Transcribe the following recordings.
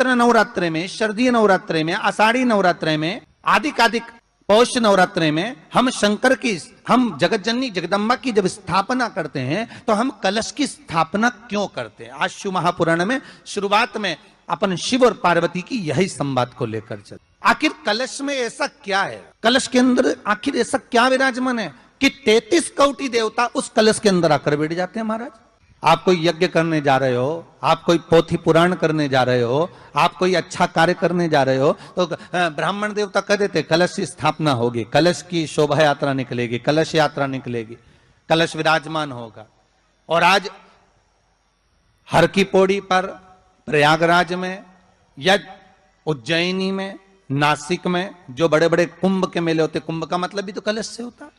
चैत्र नवरात्रे में, शरदीय नवरात्रे में, आषाढ़ी नवरात्रे में, आदिक पौष नवरात्रे में हम जगत जननी जगदम्बा की जब स्थापना करते हैं तो हम कलश की स्थापना क्यों करते हैं? आज शिव महापुराण में शुरुआत में अपन शिव और पार्वती की यही संवाद को लेकर चल। आखिर कलश में ऐसा क्या है? कलश के अंदर आखिर ऐसा क्या विराजमान है कि 33 कोटि देवता उस कलश के अंदर आकर बैठ जाते हैं? महाराज, आप कोई यज्ञ करने जा रहे हो, आप कोई पोथी पुराण करने जा रहे हो, आप कोई अच्छा कार्य करने जा रहे हो, तो ब्राह्मण देवता कह देते कलश की स्थापना होगी, कलश की शोभा यात्रा निकलेगी, कलश यात्रा निकलेगी, कलश विराजमान होगा। और आज हर की पौड़ी पर, प्रयागराज में या उज्जैनी में, नासिक में जो बड़े बड़े कुंभ के मेले होते, कुंभ का मतलब भी तो कलश से होता है।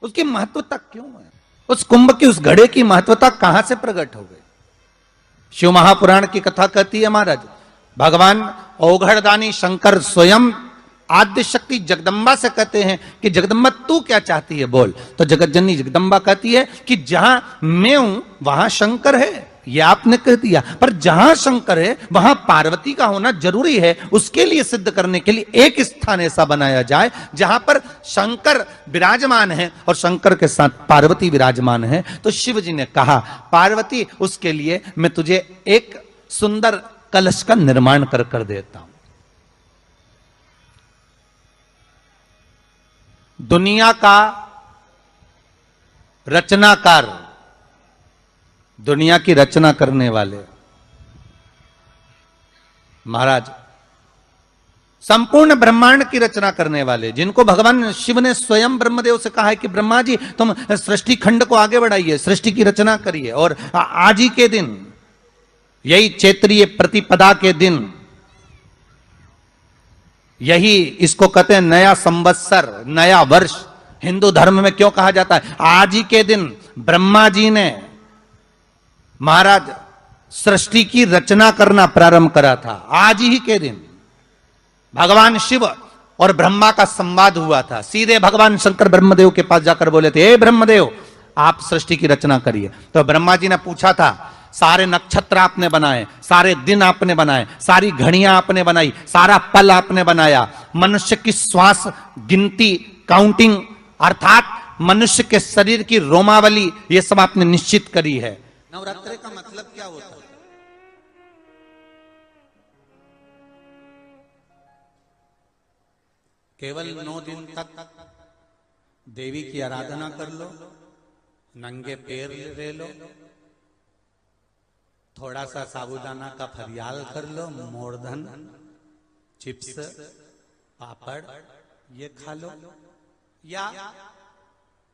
उसकी महत्वता क्यों है? उस कुंभ की, उस घड़े की महत्वता कहां से प्रकट हो गई? शिव महापुराण की कथा कहती है महाराज, भगवान औघड़दानी शंकर स्वयं आद्य शक्ति जगदम्बा से कहते हैं कि जगदम्बा तू क्या चाहती है बोल। तो जगत जननी जगदम्बा कहती है कि जहां मैं हूं वहां शंकर है। ये आपने कह दिया, पर जहां शंकर है वहां पार्वती का होना जरूरी है। उसके लिए सिद्ध करने के लिए एक स्थान ऐसा बनाया जाए जहां पर शंकर विराजमान है और शंकर के साथ पार्वती विराजमान है। तो शिव जी ने कहा, पार्वती उसके लिए मैं तुझे एक सुंदर कलश का निर्माण कर देता हूं। दुनिया का रचनाकार, दुनिया की रचना करने वाले महाराज, संपूर्ण ब्रह्मांड की रचना करने वाले, जिनको भगवान शिव ने स्वयं ब्रह्मदेव से कहा है कि ब्रह्मा जी तुम सृष्टि खंड को आगे बढ़ाइए, सृष्टि की रचना करिए। और आज ही के दिन, यही चैत्रीय प्रतिपदा के दिन, यही इसको कहते हैं नया संवत्सर, नया वर्ष। हिंदू धर्म में क्यों कहा जाता है? आज ही के दिन ब्रह्मा जी ने महाराज सृष्टि की रचना करना प्रारंभ करा था। आज ही के दिन भगवान शिव और ब्रह्मा का संवाद हुआ था। सीधे भगवान शंकर ब्रह्मदेव के पास जाकर बोले थे, हे ब्रह्मदेव आप सृष्टि की रचना करिए। तो ब्रह्मा जी ने पूछा था, सारे नक्षत्र आपने बनाए, सारे दिन आपने बनाए, सारी घड़ियां आपने बनाई, सारा पल आपने बनाया, मनुष्य की श्वास गिनती, काउंटिंग, अर्थात मनुष्य के शरीर की रोमावली, ये सब आपने निश्चित करी है। नवरात्रि का मतलब क्या होता है? केवल 9 दिन तक देवी की आराधना कर लो, नंगे पैर ले लो, थोड़ा सा साबूदाना का फरियाल कर लो, मोरधन, चिप्स, पापड़ ये खा लो, या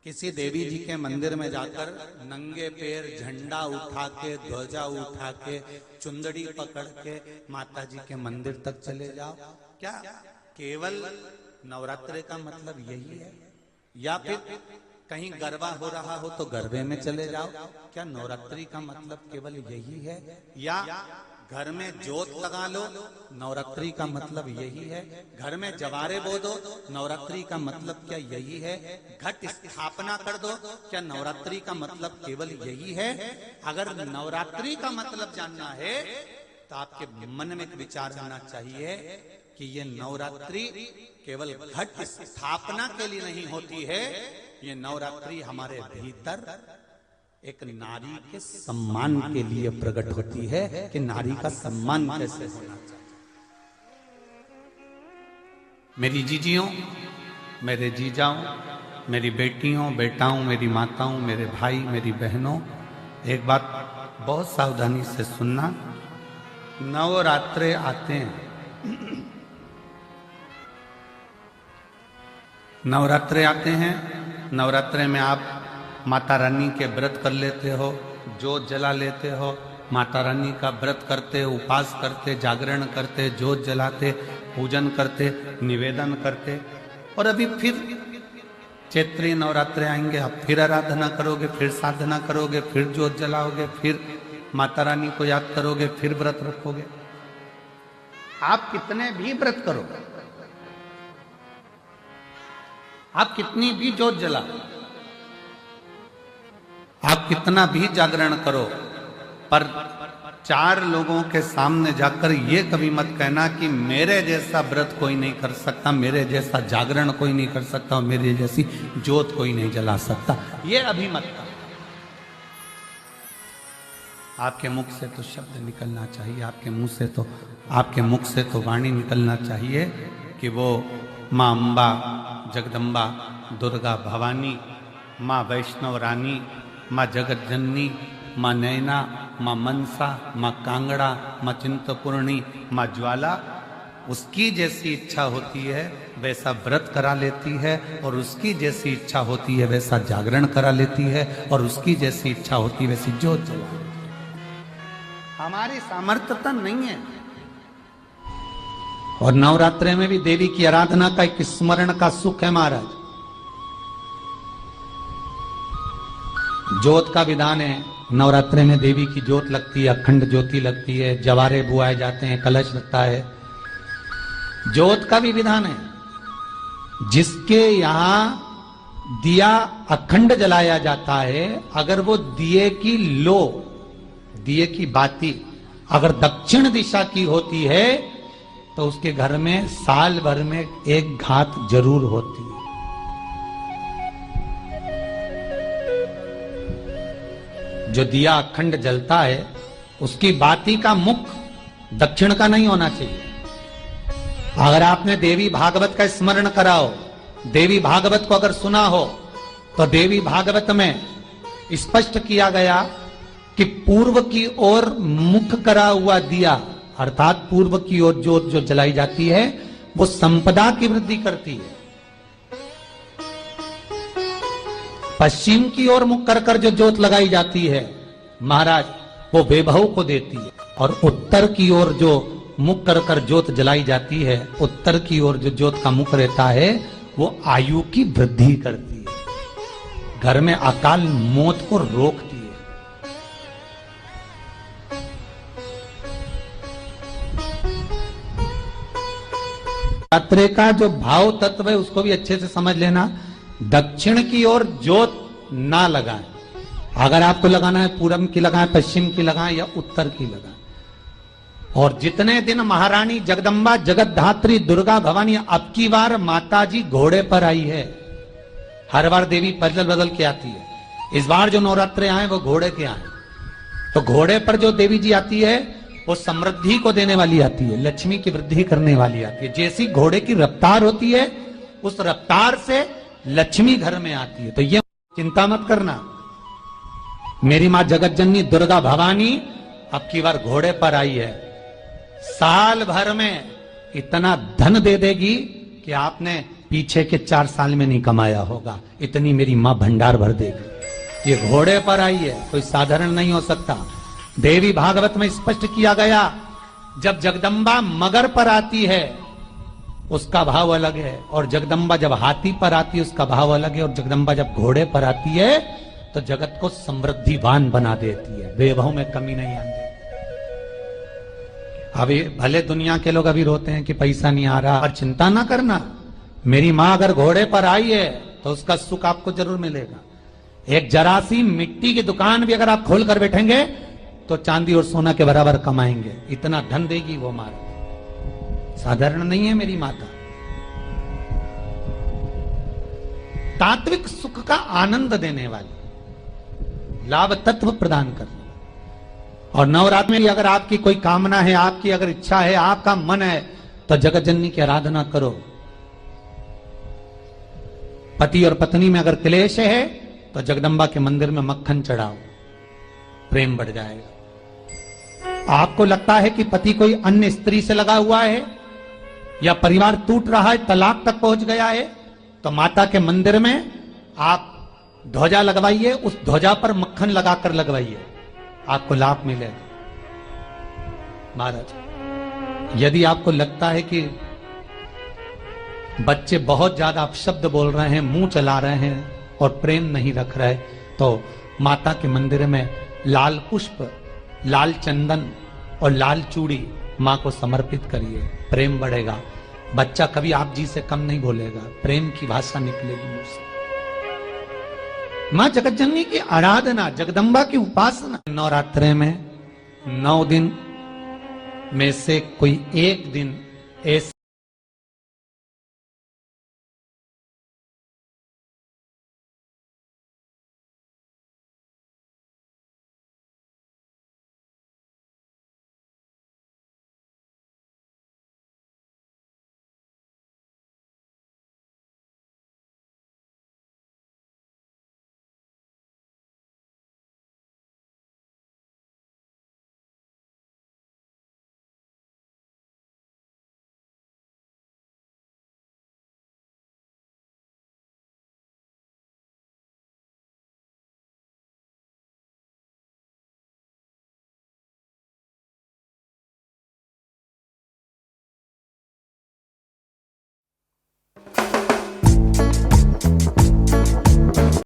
किसी देवी जी के मंदिर में जाकर नंगे पैर झंडा उठा के, ध्वजा उठा के, चुंदड़ी पकड़ के माता जी के मंदिर तक चले जाओ। क्या केवल नवरात्रि का मतलब यही है? या फिर कहीं गरबा हो रहा हो तो गरबे में चले जाओ? क्या नवरात्रि का मतलब केवल यही है? या घर में जोत लगा लो, नवरात्रि का मतलब यही है? घर में जवारे बो दो, नवरात्रि का मतलब क्या यही है? घट स्थापना कर दो, क्या नवरात्रि का मतलब केवल यही है? अगर नवरात्रि का मतलब जानना है तो आपके मन में एक विचार आना चाहिए कि ये नवरात्रि केवल घट स्थापना के लिए नहीं होती है, ये नवरात्रि हमारे भीतर एक नारी के सम्मान के लिए प्रकट होती है कि नारी का सम्मान कैसे होना चाहिए। मेरी जीजियों, मेरे जीजाओं, मेरी बेटियों, बेटाओं, मेरी माताओं, मेरे भाई, मेरी बहनों, एक बात बहुत सावधानी से सुनना। नवरात्रे आते हैं, नवरात्रे आते हैं, नवरात्रे में आप माता रानी के व्रत कर लेते हो, जोत जला लेते हो, माता रानी का व्रत करते, उपास करते, जागरण करते, जोत जलाते, पूजन करते, निवेदन करते। और अभी फिर चैत्री नवरात्रे आएंगे, आप फिर आराधना करोगे, फिर साधना करोगे, फिर जोत जलाओगे, फिर माता रानी को याद करोगे, फिर व्रत रखोगे। आप कितने भी व्रत करो, आप कितनी भी जोत जलाओ, आप कितना भी जागरण करो, पर 4 लोगों के सामने जाकर ये कभी मत कहना कि मेरे जैसा व्रत कोई नहीं कर सकता, मेरे जैसा जागरण कोई नहीं कर सकता और मेरी जैसी ज्योत कोई नहीं जला सकता। ये अभी मत कहो। आपके मुख से तो शब्द निकलना चाहिए, आपके मुख से तो वाणी निकलना चाहिए कि वो माँ अम्बा, जगदम्बा, दुर्गा भवानी, माँ वैष्णव रानी, माँ जगत जननी, माँ नैना, माँ मनसा, माँ कांगड़ा, माँ चिंतपूर्णी, माँ ज्वाला, उसकी जैसी इच्छा होती है वैसा व्रत करा लेती है, और उसकी जैसी इच्छा होती है वैसा जागरण करा लेती है, और उसकी जैसी इच्छा होती है वैसी ज्योत जला लेती है। हमारी सामर्थ्यता नहीं है। और नवरात्रि में भी देवी की आराधना का एक स्मरण का सुख है महाराज। ज्योत का विधान है, नवरात्रि में देवी की ज्योत लगती है, अखंड ज्योति लगती है, जवारे बुआए जाते हैं, कलश लगता है। ज्योत का भी विधान है। जिसके यहां दिया अखंड जलाया जाता है, अगर वो दिए की बाती अगर दक्षिण दिशा की होती है तो उसके घर में साल भर में एक घात जरूर होती है। जो दिया अखंड जलता है उसकी बाती का मुख दक्षिण का नहीं होना चाहिए। अगर आपने देवी भागवत का स्मरण कराओ, देवी भागवत को अगर सुना हो, तो देवी भागवत में स्पष्ट किया गया कि पूर्व की ओर मुख करा हुआ दिया, अर्थात पूर्व की ओर ज्योत जो जलाई जाती है वो संपदा की वृद्धि करती है। पश्चिम की ओर मुख कर जो ज्योत लगाई जाती है महाराज वो वैभव को देती है, और उत्तर की ओर जो मुख कर ज्योत जलाई जाती है, उत्तर की ओर जो ज्योत का मुख रहता है वो आयु की वृद्धि करती है, घर में अकाल मौत को रोकती है। नवरात्रि का जो भाव तत्व है उसको भी अच्छे से समझ लेना। दक्षिण की ओर ज्योत ना लगाएं। अगर आपको लगाना है पूरब की लगाएं, पश्चिम की लगाएं या उत्तर की लगाएं। और जितने दिन महारानी जगदम्बा, जगतधात्री, दुर्गा भवानी, अब की बार माता जी घोड़े पर आई है। हर बार देवी बदल बदल के आती है, इस बार जो नवरात्रे आए वो घोड़े के आए। तो घोड़े पर जो देवी जी आती है वो समृद्धि को देने वाली आती है, लक्ष्मी की वृद्धि करने वाली आती है। जैसी घोड़े की रफ्तार होती है उस रफ्तार से लक्ष्मी घर में आती है। तो ये चिंता मत करना, मेरी मां जगत जननी दुर्गा भवानी अब की बार घोड़े पर आई है, साल भर में इतना धन दे देगी कि आपने पीछे के 4 साल में नहीं कमाया होगा, इतनी मेरी मां भंडार भर देगी। ये घोड़े पर आई है, कोई साधारण नहीं हो सकता। देवी भागवत में स्पष्ट किया गया, जब जगदम्बा मगर पर आती है उसका भाव अलग है, और जगदम्बा जब हाथी पर आती है उसका भाव अलग है, और जगदम्बा जब घोड़े पर आती है तो जगत को समृद्धिवान बना देती है, वैभव में कमी नहीं आती। अभी भले दुनिया के लोग अभी रोते हैं कि पैसा नहीं आ रहा, और चिंता ना करना, मेरी मां अगर घोड़े पर आई है तो उसका सुख आपको जरूर मिलेगा। एक जरा सी मिट्टी की दुकान भी अगर आप खोल कर बैठेंगे तो चांदी और सोना के बराबर कमाएंगे, इतना धन देगी वो मारा। साधारण नहीं है मेरी माता। तात्विक सुख का आनंद देने वाली, लाभ तत्व प्रदान करने वाली। और नवरात्र में अगर आपकी कोई कामना है, आपकी अगर इच्छा है, आपका मन है, तो जगत जननी की आराधना करो। पति और पत्नी में अगर क्लेश है तो जगदम्बा के मंदिर में मक्खन चढ़ाओ, प्रेम बढ़ जाएगा। आपको लगता है कि पति कोई अन्य स्त्री से लगा हुआ है या परिवार टूट रहा है, तलाक तक पहुंच गया है, तो माता के मंदिर में आप ध्वजा लगवाइए, उस ध्वजा पर मक्खन लगाकर लगवाइए, आपको लाभ मिलेगा। महाराज, यदि आपको लगता है कि बच्चे बहुत ज्यादा अपशब्द बोल रहे हैं, मुंह चला रहे हैं और प्रेम नहीं रख रहे, तो माता के मंदिर में लाल पुष्प, लाल चंदन और लाल चूड़ी मां को समर्पित करिए, प्रेम बढ़ेगा। बच्चा कभी आप जी से कम नहीं बोलेगा, प्रेम की भाषा निकलेगी मुंह से। मां जगत जननी की आराधना, जगदम्बा की उपासना। नवरात्रे में 9 दिन में से कोई एक दिन ऐसे